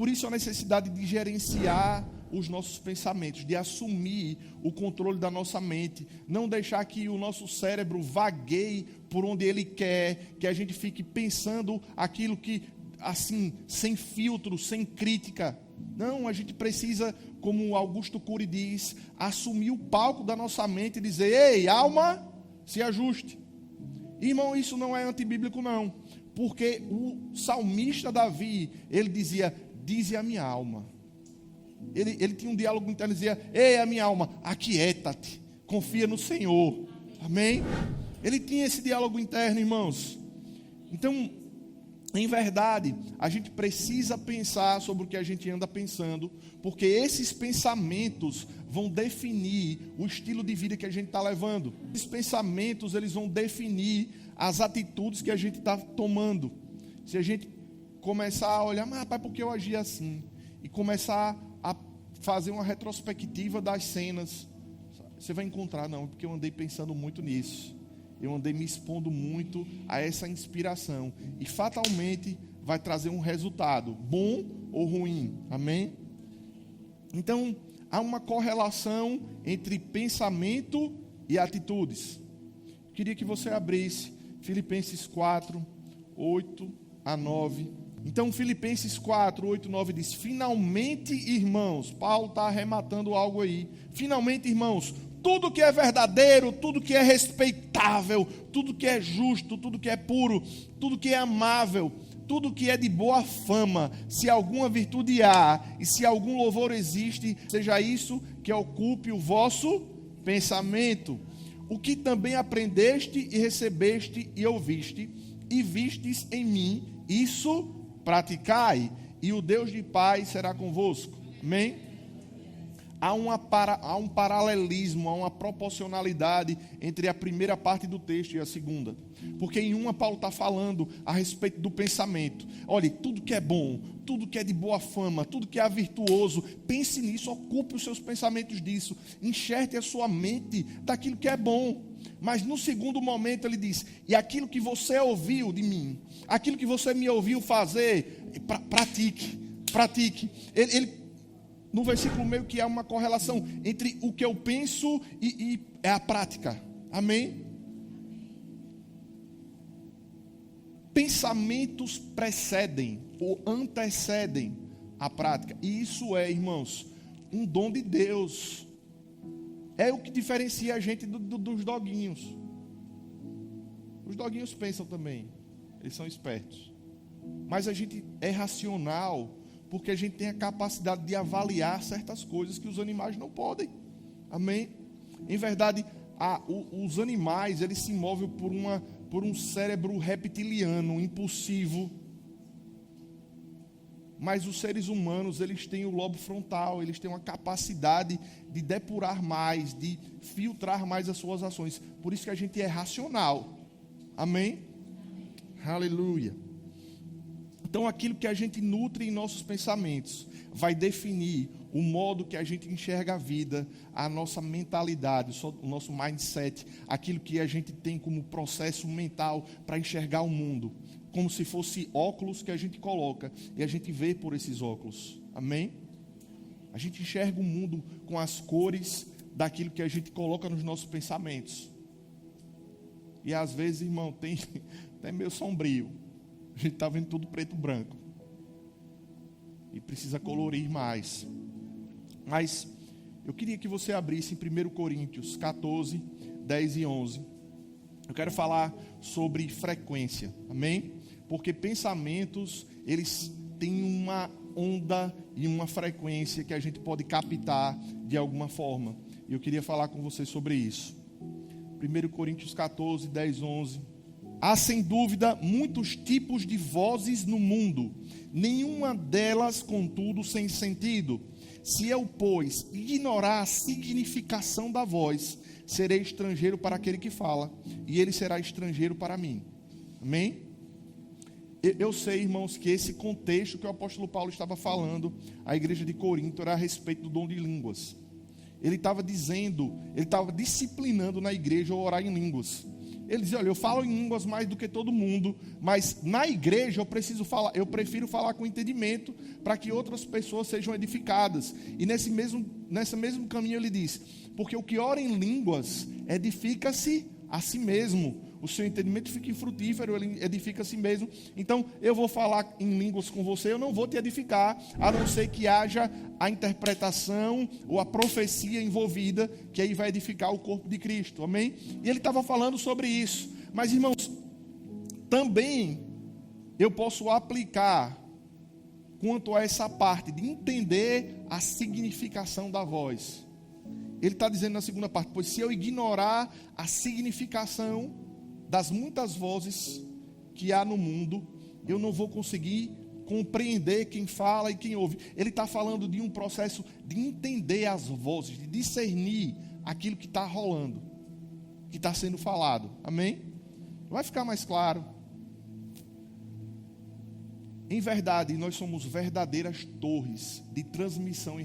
por isso a necessidade de gerenciar os nossos pensamentos, de assumir o controle da nossa mente, não deixar que o nosso cérebro vagueie por onde ele quer, que a gente fique pensando aquilo que, assim, sem filtro, sem crítica. Não, a gente precisa, como Augusto Cury diz, assumir o palco da nossa mente e dizer: ei, alma, se ajuste. Irmão, isso não é antibíblico não, porque o salmista Davi, ele dizia: dize a minha alma. Ele tinha um diálogo interno, dizia: ei, a minha alma, aquieta-te, confia no Senhor. Amém? Ele tinha esse diálogo interno, irmãos. Então, em verdade, a gente precisa pensar sobre o que a gente anda pensando, porque esses pensamentos vão definir o estilo de vida que a gente está levando. Esses pensamentos, eles vão definir as atitudes que a gente está tomando. Se a gente começar a olhar: mas rapaz, por que eu agi assim? E começar a fazer uma retrospectiva das cenas, você vai encontrar: não, porque eu andei pensando muito nisso. Eu andei me expondo muito a essa inspiração. E fatalmente vai trazer um resultado, bom ou ruim. Amém? Então, há uma correlação entre pensamento e atitudes. Queria que você abrisse Filipenses 4, 8 a 9. Então, Filipenses 4, 8, 9 diz: finalmente, irmãos, Paulo está arrematando algo aí. Finalmente, irmãos, tudo que é verdadeiro, tudo que é respeitável, tudo que é justo, tudo que é puro, tudo que é amável, tudo que é de boa fama, se alguma virtude há e se algum louvor existe, seja isso que ocupe o vosso pensamento. O que também aprendeste e recebeste e ouviste e vistes em mim, isso praticai, e o Deus de paz será convosco. Amém? Há um paralelismo, há uma proporcionalidade entre a primeira parte do texto e a segunda. Porque em uma Paulo está falando a respeito do pensamento. Olha, tudo que é bom, tudo que é de boa fama, tudo que é virtuoso, pense nisso, ocupe os seus pensamentos disso. Enxerte a sua mente daquilo que é bom. Mas no segundo momento ele diz: e aquilo que você ouviu de mim, aquilo que você me ouviu fazer, pratique. Ele no versículo meio que há uma correlação entre o que eu penso e é a prática. Amém? Pensamentos precedem ou antecedem a prática. E isso é, irmãos, um dom de Deus. É o que diferencia a gente dos doguinhos. Os doguinhos pensam também. Eles são espertos. Mas a gente é racional, porque a gente tem a capacidade de avaliar certas coisas que os animais não podem. Amém? Em verdade, os animais, eles se movem por um cérebro reptiliano, impulsivo. Mas os seres humanos, eles têm o lobo frontal, eles têm uma capacidade de depurar mais, de filtrar mais as suas ações. Por isso que a gente é racional. Amém? Aleluia. Então, aquilo que a gente nutre em nossos pensamentos vai definir o modo que a gente enxerga a vida, a nossa mentalidade, o nosso mindset, aquilo que a gente tem como processo mental para enxergar o mundo, como se fosse óculos que a gente coloca e a gente vê por esses óculos. Amém? A gente enxerga o mundo com as cores daquilo que a gente coloca nos nossos pensamentos. E às vezes, irmão, tem até meio sombrio. A gente está vendo tudo preto e branco. E precisa colorir mais. Mas eu queria que você abrisse em 1 Coríntios 14, 10 e 11. Eu quero falar sobre frequência. Amém? Porque pensamentos, eles têm uma onda e uma frequência que a gente pode captar de alguma forma. E eu queria falar com você sobre isso. 1 Coríntios 14, 10, 11. Há sem dúvida muitos tipos de vozes no mundo, nenhuma delas, contudo, sem sentido. Se eu, pois, ignorar a significação da voz, serei estrangeiro para aquele que fala, e ele será estrangeiro para mim. Amém? Eu sei, irmãos, que esse contexto que o apóstolo Paulo estava falando, a igreja de Corinto, era a respeito do dom de línguas. Ele estava dizendo, ele estava disciplinando na igreja a orar em línguas. Ele dizia, olha, eu falo em línguas mais do que todo mundo, mas na igreja eu prefiro falar com entendimento para que outras pessoas sejam edificadas. E nesse mesmo caminho ele diz, porque o que ora em línguas edifica-se a si mesmo. O seu entendimento fica infrutífero, ele edifica a si mesmo. Então, eu vou falar em línguas com você, eu não vou te edificar, a não ser que haja a interpretação ou a profecia envolvida, que aí vai edificar o corpo de Cristo, amém? E ele estava falando sobre isso. Mas, irmãos, também eu posso aplicar quanto a essa parte de entender a significação da voz. Ele está dizendo na segunda parte, pois se eu ignorar a significação das muitas vozes que há no mundo, eu não vou conseguir compreender quem fala e quem ouve. Ele está falando de um processo de entender as vozes, de discernir aquilo que está rolando, que está sendo falado, amém? Vai ficar mais claro. Em verdade, nós somos verdadeiras torres de transmissão e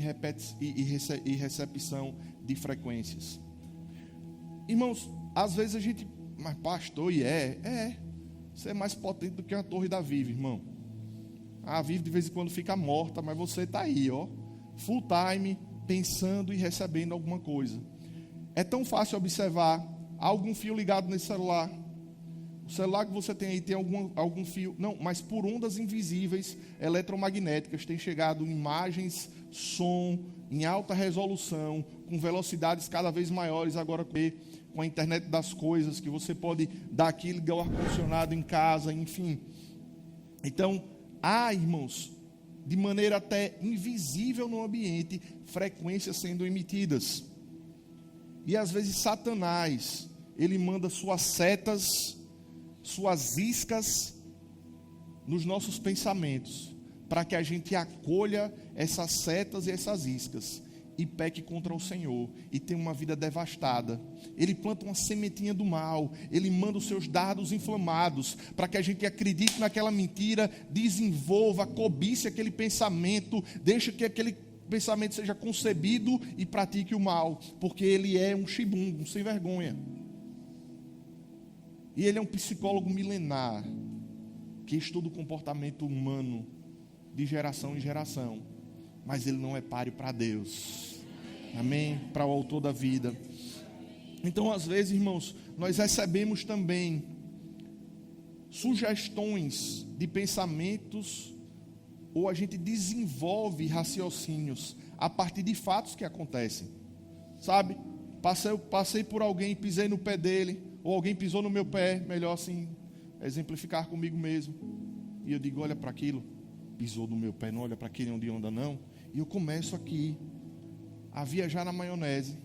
recepção de frequências. Irmãos, às vezes a gente, mas pastor, você é mais potente do que a torre da Viva, irmão. A Viva de vez em quando fica morta, mas você está aí, full time, pensando e recebendo alguma coisa. É tão fácil observar, há algum fio ligado nesse celular. O celular que você tem aí tem algum fio, não, mas por ondas invisíveis, eletromagnéticas, tem chegado imagens, som, em alta resolução, com velocidades cada vez maiores, agora com a internet das coisas, que você pode dar aqui, ligar o ar-condicionado em casa, enfim. Então, há, irmãos, de maneira até invisível no ambiente, frequências sendo emitidas. E às vezes Satanás, ele manda suas setas, suas iscas nos nossos pensamentos, para que a gente acolha essas setas e essas iscas e peque contra o Senhor e tenha uma vida devastada. Ele planta uma sementinha do mal, ele manda os seus dardos inflamados para que a gente acredite naquela mentira, desenvolva, cobice aquele pensamento, deixe que aquele pensamento seja concebido e pratique o mal, porque ele é um chibungo, um sem vergonha. E ele é um psicólogo milenar que estuda o comportamento humano de geração em geração, mas ele não é páreo para Deus, amém? Para o autor da vida. Então, às vezes, irmãos, nós recebemos também sugestões de pensamentos, ou a gente desenvolve raciocínios a partir de fatos que acontecem, sabe? Passei por alguém e pisei no pé dele, ou alguém pisou no meu pé, melhor assim, exemplificar comigo mesmo, e eu digo, olha para aquilo, pisou no meu pé, não olha para aquele onde anda não, e eu começo aqui a viajar na maionese,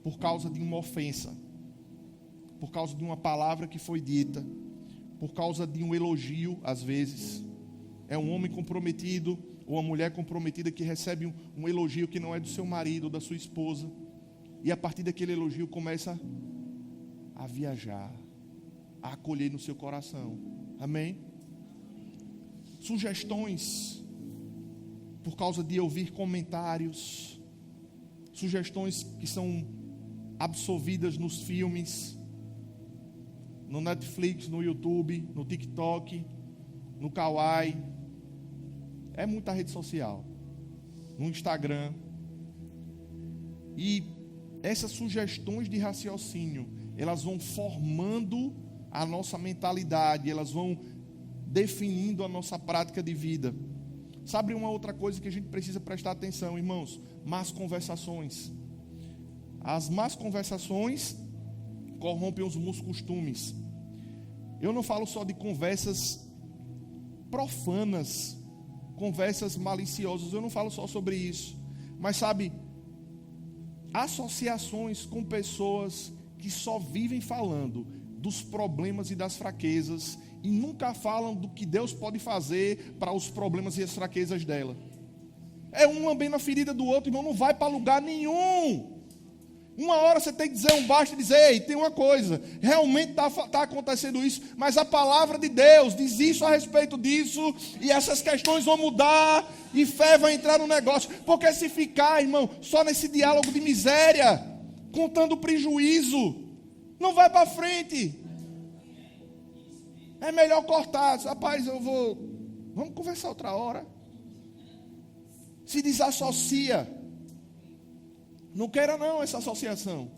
por causa de uma ofensa, por causa de uma palavra que foi dita, por causa de um elogio, às vezes, é um homem comprometido, ou uma mulher comprometida que recebe um elogio que não é do seu marido, ou da sua esposa, e a partir daquele elogio começa a viajar, a acolher no seu coração, amém? Sugestões, por causa de ouvir comentários, sugestões que são absorvidas nos filmes, no Netflix, no YouTube, no TikTok, no Kawaii, é muita rede social, no Instagram, e essas sugestões de raciocínio, elas vão formando a nossa mentalidade, elas vão definindo a nossa prática de vida. Sabe uma outra coisa que a gente precisa prestar atenção, irmãos? Más conversações. As más conversações corrompem os bons costumes. Eu não falo só de conversas profanas, conversas maliciosas, eu não falo só sobre isso. Mas sabe, associações com pessoas que só vivem falando dos problemas e das fraquezas e nunca falam do que Deus pode fazer para os problemas e as fraquezas dela. É um lambendo a ferida do outro, irmão, não vai para lugar nenhum. Uma hora você tem que dizer um basta e dizer, ei, tem uma coisa, realmente está acontecendo isso, mas a palavra de Deus diz isso a respeito disso, e essas questões vão mudar, e fé vai entrar no negócio, porque se ficar, irmão, só nesse diálogo de miséria, contando prejuízo, Não vai para frente. É melhor cortar. Rapaz, vamos conversar outra hora. Se desassocia. Não queira não essa associação.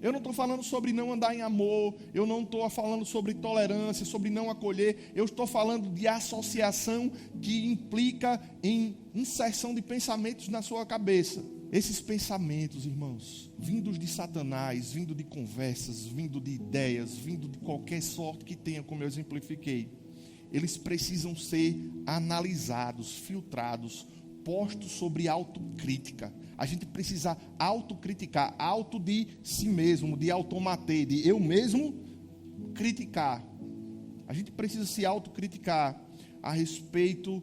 Eu não estou falando sobre não andar em amor. Eu não estou falando sobre tolerância, sobre não acolher. Eu estou falando de associação que implica em inserção de pensamentos na sua cabeça. Esses pensamentos, irmãos, vindos de Satanás, vindo de conversas, vindo de ideias, vindo de qualquer sorte que tenha, como eu exemplifiquei, eles precisam ser analisados, filtrados, postos sobre autocrítica. A gente precisa autocriticar, auto de si mesmo, de automatê, de eu mesmo criticar. A gente precisa se autocriticar a respeito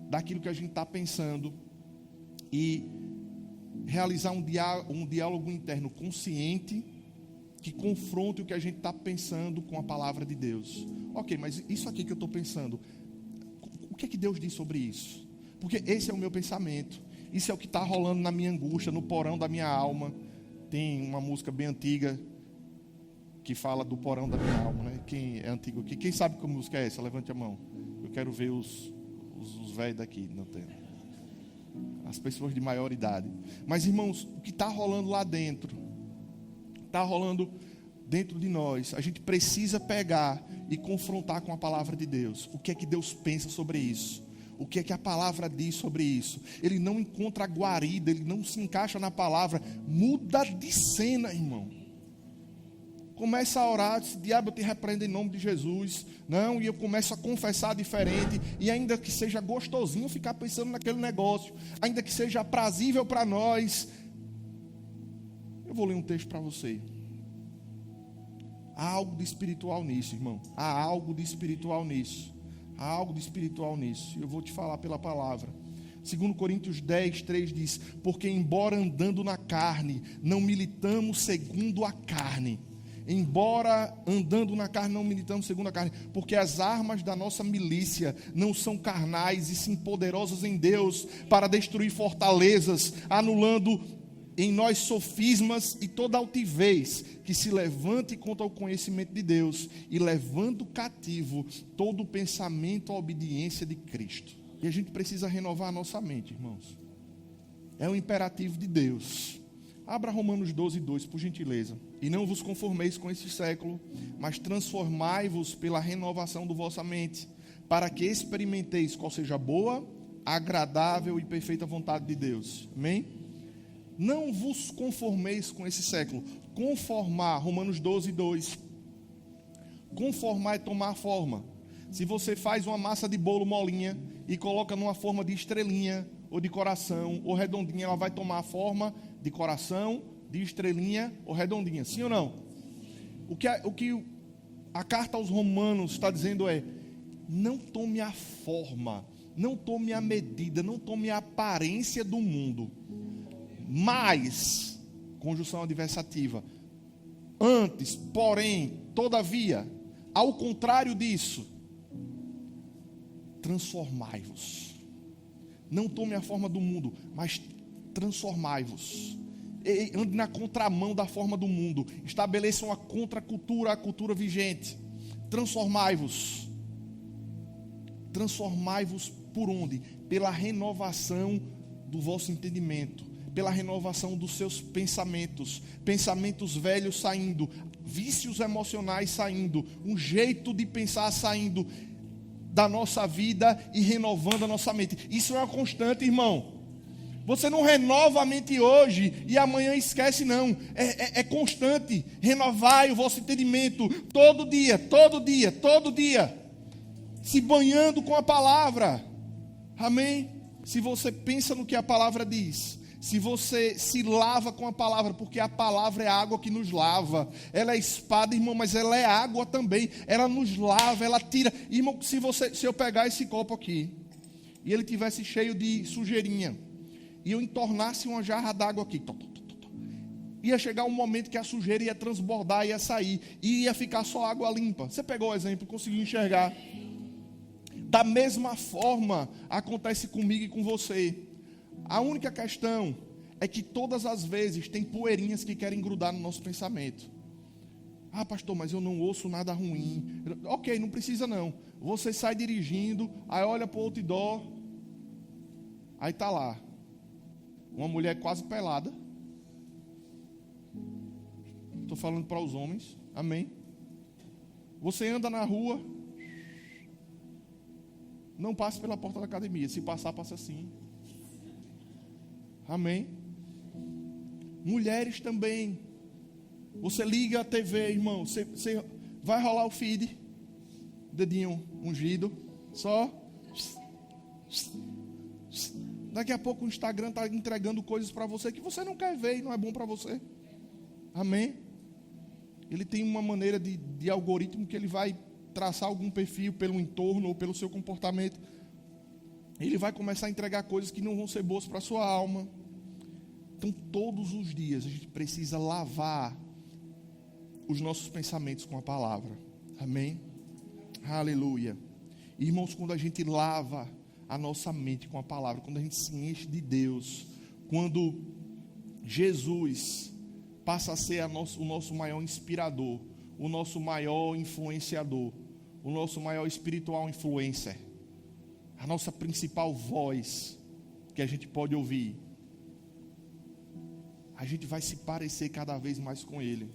daquilo que a gente está pensando e realizar um diálogo interno consciente que confronte o que a gente está pensando com a palavra de Deus. Ok, mas isso aqui que eu estou pensando, o que é que Deus diz sobre isso? Porque esse é o meu pensamento. Isso é o que está rolando na minha angústia, no porão da minha alma. Tem uma música bem antiga que fala do porão da minha alma, né? Quem é antigo aqui? Quem sabe que música é essa? Levante a mão. Eu quero ver os velhos daqui. Não tem. As pessoas de maior idade. Mas, irmãos, o que está rolando lá dentro, está rolando dentro de nós. A gente precisa pegar e confrontar com a palavra de Deus. O que é que Deus pensa sobre isso? O que é que a palavra diz sobre isso? Ele não encontra guarida, ele não se encaixa na palavra. Muda de cena, irmão. Começa a orar, diz, diabo, eu te repreendo em nome de Jesus. Não, e eu começo a confessar diferente. E ainda que seja gostosinho ficar pensando naquele negócio, ainda que seja aprazível para nós. Eu vou ler um texto para você. Há algo de espiritual nisso, irmão. Há algo de espiritual nisso. Há algo de espiritual nisso. Eu vou te falar pela palavra. 2 Coríntios 10, 3 diz: porque embora andando na carne, não militamos segundo a carne. Embora andando na carne, não militamos segundo a carne. Porque as armas da nossa milícia não são carnais, e sim poderosas em Deus, para destruir fortalezas, anulando em nós sofismas e toda altivez que se levante contra o conhecimento de Deus, e levando cativo todo o pensamento à obediência de Cristo. E a gente precisa renovar a nossa mente, irmãos. É um imperativo de Deus. Abra Romanos 12, 2, por gentileza. E não vos conformeis com esse século, mas transformai-vos pela renovação da vossa mente, para que experimenteis qual seja a boa, agradável e perfeita vontade de Deus. Amém? Não vos conformeis com esse século. Conformar, Romanos 12, 2. Conformar é tomar forma. Se você faz uma massa de bolo molinha e coloca numa forma de estrelinha, ou de coração, ou redondinha, ela vai tomar a forma de coração, de estrelinha ou redondinha. Sim ou não? O que a carta aos Romanos está dizendo é: não tome a forma, não tome a medida, não tome a aparência do mundo. Mas, conjunção adversativa, antes, porém, todavia, ao contrário disso, transformai-vos. Não tome a forma do mundo, mas transformai-vos. Ande na contramão da forma do mundo. Estabeleçam a contracultura, a cultura vigente. Transformai-vos. Transformai-vos por onde? Pela renovação do vosso entendimento. Pela renovação dos seus pensamentos. Pensamentos velhos saindo. Vícios emocionais saindo. Um jeito de pensar saindo da nossa vida e renovando a nossa mente. Isso é uma constante, irmão. Você não renova a mente hoje e amanhã esquece, não. É constante. Renovai o vosso entendimento todo dia, todo dia, todo dia. Se banhando com a palavra. Amém? Se você pensa no que a palavra diz, se você se lava com a palavra, porque a palavra é a água que nos lava. Ela é espada, irmão, mas ela é água também. Ela nos lava, ela tira. Irmão, se eu pegar esse copo aqui e ele tivesse cheio de sujeirinha, e eu entornasse uma jarra d'água aqui, ia chegar um momento que a sujeira ia transbordar, ia sair, e ia ficar só água limpa. Você pegou o exemplo, conseguiu enxergar? Da mesma forma acontece comigo e com você. A única questão é que todas as vezes tem poeirinhas que querem grudar no nosso pensamento. Ah, pastor, mas eu não ouço nada ruim. Ok, não precisa não. Você sai dirigindo, aí olha para o outdoor, aí está lá uma mulher quase pelada. Estou falando para os homens, amém? Você anda na rua, não passe pela porta da academia. Se passar, passa assim. Amém? Mulheres também. Você liga a TV, irmão. Você vai rolar o feed. Dedinho ungido. Só. Daqui a pouco o Instagram está entregando coisas para você que você não quer ver e não é bom para você. Amém? Ele tem uma maneira de algoritmo que ele vai traçar algum perfil pelo entorno ou pelo seu comportamento. Ele vai começar a entregar coisas que não vão ser boas para a sua alma. Então, todos os dias a gente precisa lavar os nossos pensamentos com a palavra. Amém? Aleluia. Irmãos, quando a gente lava a nossa mente com a palavra, quando a gente se enche de Deus, quando Jesus passa a ser o nosso maior inspirador, o nosso maior influenciador, o nosso maior espiritual influencer, a nossa principal voz que a gente pode ouvir, a gente vai se parecer cada vez mais com Ele.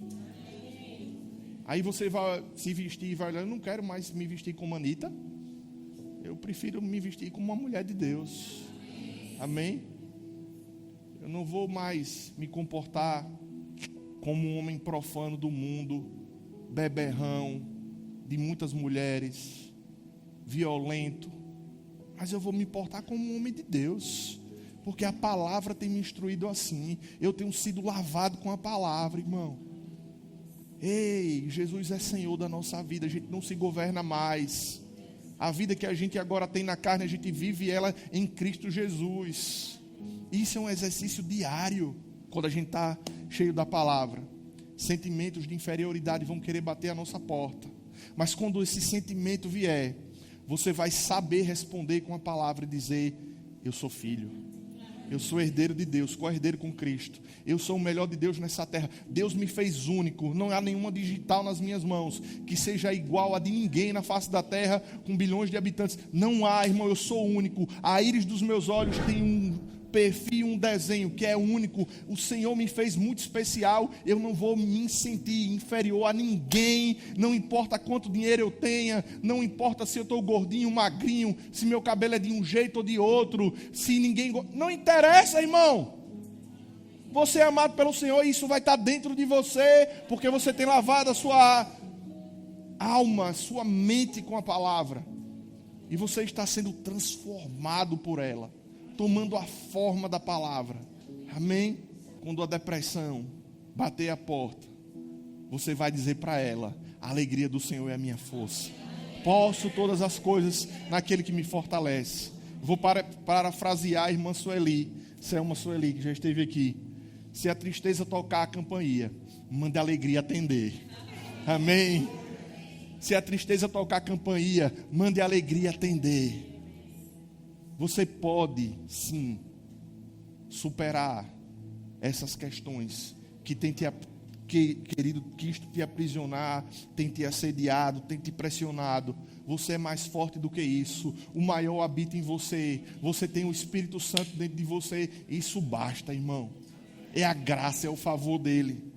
Aí você vai se vestir e vai olhar, eu não quero mais me vestir como Anitta, eu prefiro me vestir como uma mulher de Deus. Amém? Eu não vou mais me comportar como um homem profano do mundo, beberrão, de muitas mulheres, violento, mas eu vou me portar como um homem de Deus, porque a palavra tem me instruído assim. Eu tenho sido lavado com a palavra, irmão. Ei, Jesus é Senhor da nossa vida, a gente não se governa mais. A vida que a gente agora tem na carne, a gente vive ela em Cristo Jesus. Isso é um exercício diário, quando a gente está cheio da palavra. Sentimentos de inferioridade vão querer bater a nossa porta, mas quando esse sentimento vier, você vai saber responder com a palavra e dizer: eu sou filho, eu sou herdeiro de Deus, co-herdeiro com Cristo, eu sou o melhor de Deus nessa terra. Deus me fez único, não há nenhuma digital nas minhas mãos que seja igual a de ninguém na face da terra, com bilhões de habitantes. Não há, irmão, eu sou único. A íris dos meus olhos tem um perfil, um desenho que é único. O Senhor me fez muito especial. Eu não vou me sentir inferior a ninguém. Não importa quanto dinheiro eu tenha, não importa se eu estou gordinho, magrinho, se meu cabelo é de um jeito ou de outro, se ninguém... Não interessa, irmão. Você é amado pelo Senhor e isso vai estar dentro de você, porque você tem lavado a sua alma, sua mente com a palavra, e você está sendo transformado por ela, tomando a forma da palavra. Amém? Quando a depressão bater a porta, você vai dizer para ela: a alegria do Senhor é a minha força. Posso todas as coisas naquele que me fortalece. Vou parafrasear a irmã Sueli, Selma Sueli, que já esteve aqui. Se a tristeza tocar a campainha, mande a alegria atender. Amém? Se a tristeza tocar a campainha, mande a alegria atender. Você pode, sim, superar essas questões que tem querido te aprisionar, tem te assediado, tem te pressionado. Você é mais forte do que isso. O maior habita em você. Você tem o Espírito Santo dentro de você. Isso basta, irmão. É a graça, é o favor dele.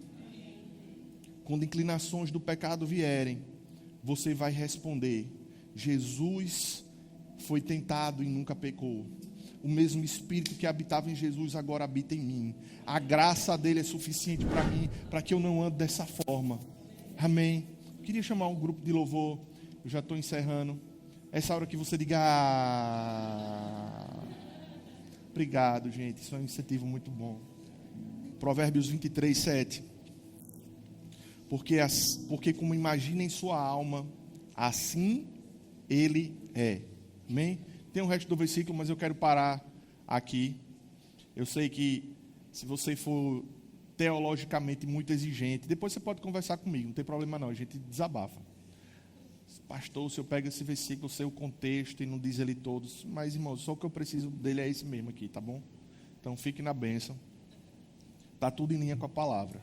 Quando inclinações do pecado vierem, você vai responder: Jesus foi tentado e nunca pecou. O mesmo Espírito que habitava em Jesus agora habita em mim. A graça dele é suficiente para mim, para que eu não ande dessa forma. Amém? Eu queria chamar um grupo de louvor. Eu já estou encerrando. Essa hora que você diga: obrigado, gente. Isso é um incentivo muito bom. Provérbios 23, 7. Porque como imagina em sua alma, assim ele é. Amém? Tem o resto do versículo, mas eu quero parar aqui. Eu sei que se você for teologicamente muito exigente, depois você pode conversar comigo, não tem problema não, a gente desabafa. Pastor, o senhor pega esse versículo, o seu contexto e não diz ele todos, mas irmão, só o que eu preciso dele é esse mesmo aqui, tá bom? Então fique na bênção. Está tudo em linha com a palavra.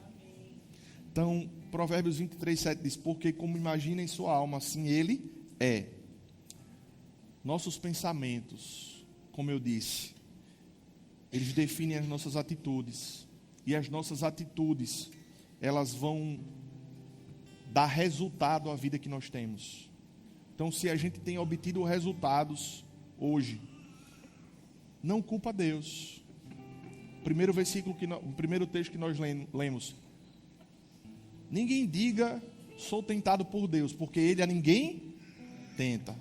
Então, Provérbios 23:7 diz: porque como imagina em sua alma, assim ele é. Nossos pensamentos, como eu disse, eles definem as nossas atitudes. E as nossas atitudes, elas vão dar resultado à vida que nós temos. Então, se a gente tem obtido resultados hoje, não culpa Deus. O primeiro texto que nós lemos. Ninguém diga, sou tentado por Deus, porque Ele a ninguém tenta.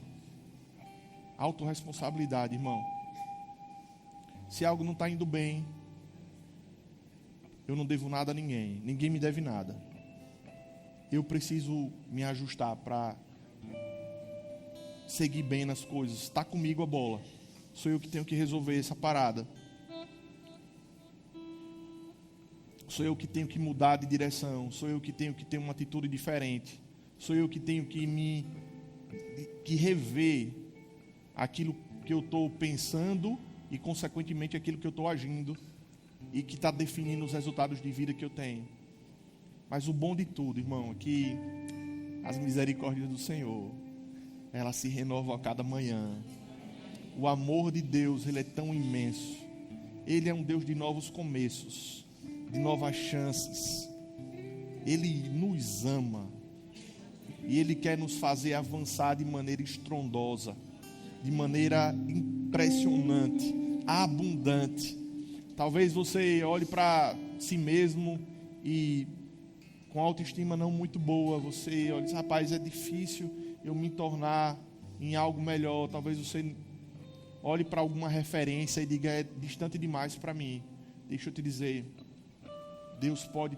Autorresponsabilidade, irmão. Se algo não está indo bem, eu não devo nada a ninguém. Ninguém me deve nada. Eu preciso me ajustar para seguir bem nas coisas. Está comigo a bola. Sou eu que tenho que resolver essa parada. Sou eu que tenho que mudar de direção. Sou eu que tenho que ter uma atitude diferente. Sou eu que tenho que rever aquilo que eu estou pensando e, consequentemente, aquilo que eu estou agindo e que está definindo os resultados de vida que eu tenho. Mas o bom de tudo, irmão, é que as misericórdias do Senhor, elas se renovam a cada manhã. O amor de Deus, Ele é tão imenso. Ele é um Deus de novos começos, de novas chances. Ele nos ama e Ele quer nos fazer avançar de maneira estrondosa, de maneira impressionante, abundante. Talvez você olhe para si mesmo e com autoestima não muito boa, você olha e diz: rapaz, é difícil eu me tornar em algo melhor. Talvez você olhe para alguma referência e diga: é distante demais para mim. Deixa eu te dizer, Deus pode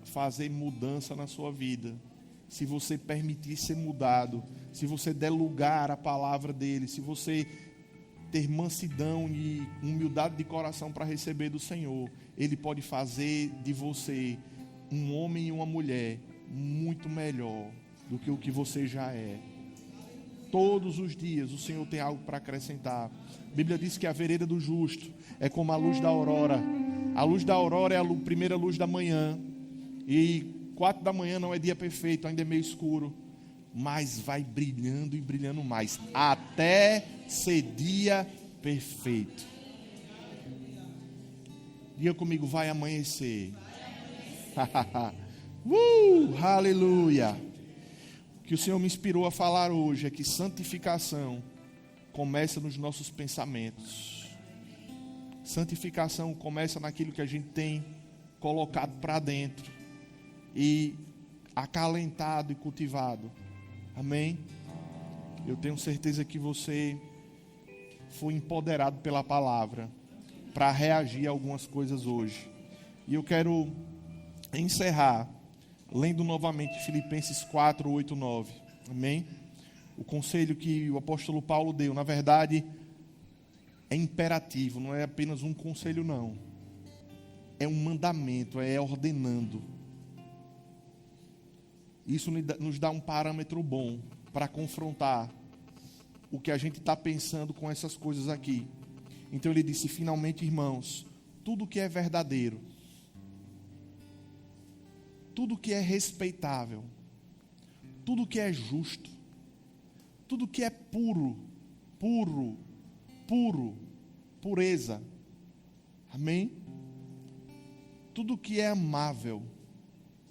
fazer mudança na sua vida, se você permitir ser mudado, se você der lugar à palavra dele, se você ter mansidão e humildade de coração para receber do Senhor. Ele pode fazer de você um homem e uma mulher muito melhor do que o que você já é. Todos os dias o Senhor tem algo para acrescentar. A Bíblia diz que a vereda do justo é como a luz da aurora. A luz da aurora é a primeira luz da manhã. E 4 da manhã não é dia perfeito, ainda é meio escuro, mas vai brilhando e brilhando mais, até ser dia perfeito. Diga comigo: vai amanhecer. Aleluia. O que o Senhor me inspirou a falar hoje é que santificação começa nos nossos pensamentos. Santificação começa naquilo que a gente tem colocado para dentro e acalentado e cultivado. Amém? Eu tenho certeza que você foi empoderado pela palavra para reagir a algumas coisas hoje. E eu quero encerrar lendo novamente Filipenses 4, 8, 9. Amém? O conselho que o apóstolo Paulo deu, na verdade, é imperativo, não é apenas um conselho, não. É um mandamento, é ordenando. Isso nos dá um parâmetro bom para confrontar o que a gente está pensando com essas coisas aqui. Então ele disse: finalmente, irmãos, tudo que é verdadeiro, tudo que é respeitável, tudo que é justo, tudo que é pureza, amém? Tudo que é amável,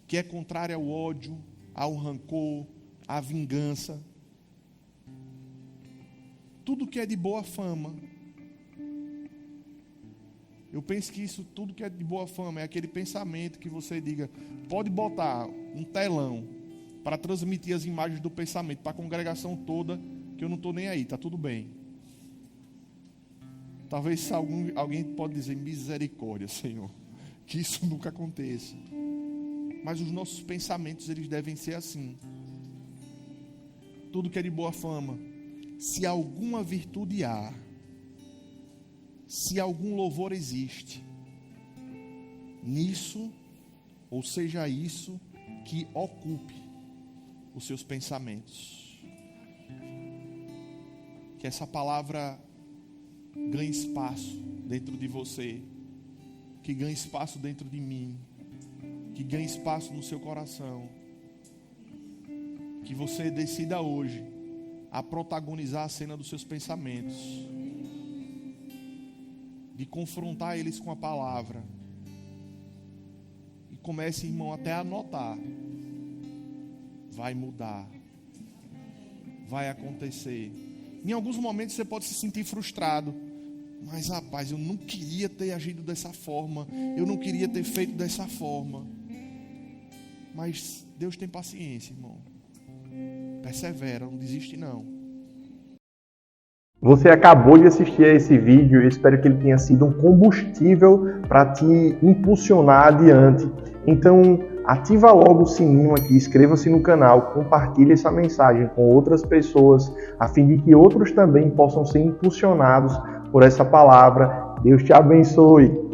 que é contrário ao ódio, ao rancor, à vingança, tudo que é de boa fama. Eu penso que isso, tudo que é de boa fama, é aquele pensamento que você diga, pode botar um telão para transmitir as imagens do pensamento para a congregação toda, que eu não estou nem aí, está tudo bem. Talvez alguém pode dizer: misericórdia, Senhor, que isso nunca aconteça. Mas os nossos pensamentos, eles devem ser assim. Tudo que é de boa fama, se alguma virtude há, se algum louvor existe, nisso, ou seja, isso que ocupe os seus pensamentos. Que essa palavra ganhe espaço dentro de você, que ganhe espaço dentro de mim, que ganhe espaço no seu coração. Que você decida hoje a protagonizar a cena dos seus pensamentos, de confrontar eles com a palavra. E comece, irmão, até a anotar. Vai mudar. Vai acontecer. Em alguns momentos você pode se sentir frustrado. Mas, rapaz, eu não queria ter agido dessa forma. Eu não queria ter feito dessa forma. Mas Deus tem paciência, irmão. Persevera, não desiste não. Você acabou de assistir a esse vídeo. Eu espero que ele tenha sido um combustível para te impulsionar adiante. Então, ativa logo o sininho aqui, inscreva-se no canal, compartilhe essa mensagem com outras pessoas, a fim de que outros também possam ser impulsionados por essa palavra. Deus te abençoe.